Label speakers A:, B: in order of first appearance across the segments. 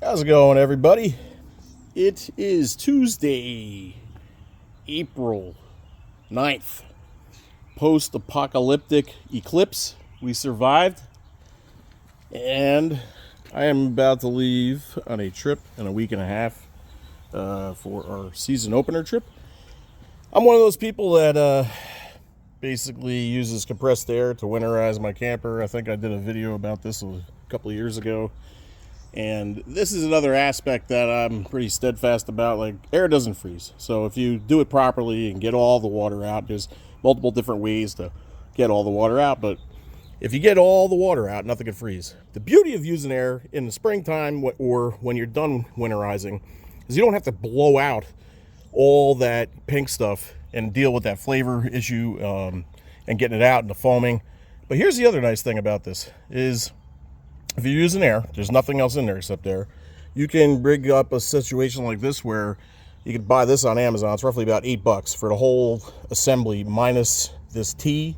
A: How's it going, everybody? It is Tuesday, April 9th. Post-apocalyptic eclipse. We survived. And I am about to leave on a trip in a week and a half for our season opener trip. I'm one of those people that basically uses compressed air to winterize my camper. I think I did a video about this a couple of years ago. And this is another aspect that I'm pretty steadfast about. Like, air doesn't freeze. So if you do it properly and get all the water out, there's multiple different ways to get all the water out. But if you get all the water out, nothing can freeze. The beauty of using air in the springtime or when you're done winterizing is you don't have to blow out all that pink stuff and deal with that flavor issue and getting it out and the foaming. But here's the other nice thing about this is, if you're using air, there's nothing else in there except air. You can rig up a situation like this where you could buy this on Amazon. It's roughly about $8 for the whole assembly minus this T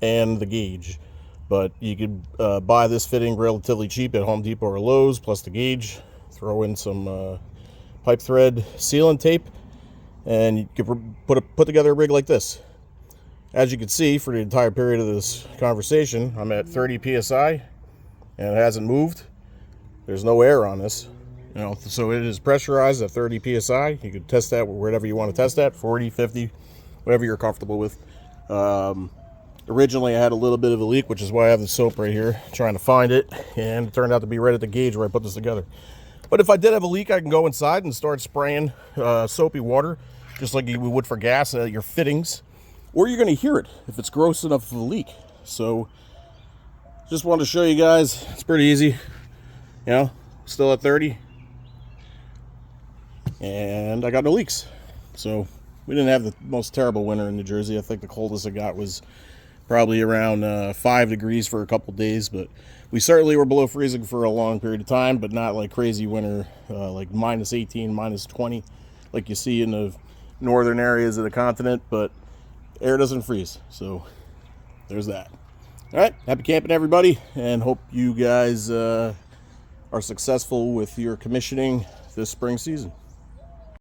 A: and the gauge. But you could buy this fitting relatively cheap at Home Depot or Lowe's, plus the gauge. Throw in some pipe thread sealant tape, and you could put together a rig like this. As you can see, for the entire period of this conversation, I'm at 30 psi. And it hasn't moved. There's no air on this, so it is pressurized at 30 psi. You can test that wherever you want to test that, 40, 50, whatever you're comfortable with. Originally I had a little bit of a leak, which is why I have the soap right here trying to find it, and it turned out to be right at the gauge where I put this together. But if I did have a leak, I can go inside and start spraying soapy water just like you would for gas at your fittings, or you're going to hear it if it's gross enough of a leak. So just wanted to show you guys, it's pretty easy, still at 30, and I got no leaks. So we didn't have the most terrible winter in New Jersey. I think the coldest I got was probably around 5 degrees for a couple days, but we certainly were below freezing for a long period of time, but not like crazy winter, like minus 18, minus 20, like you see in the northern areas of the continent. But air doesn't freeze, so there's that. All right, happy camping, everybody, and hope you guys are successful with your commissioning this spring season.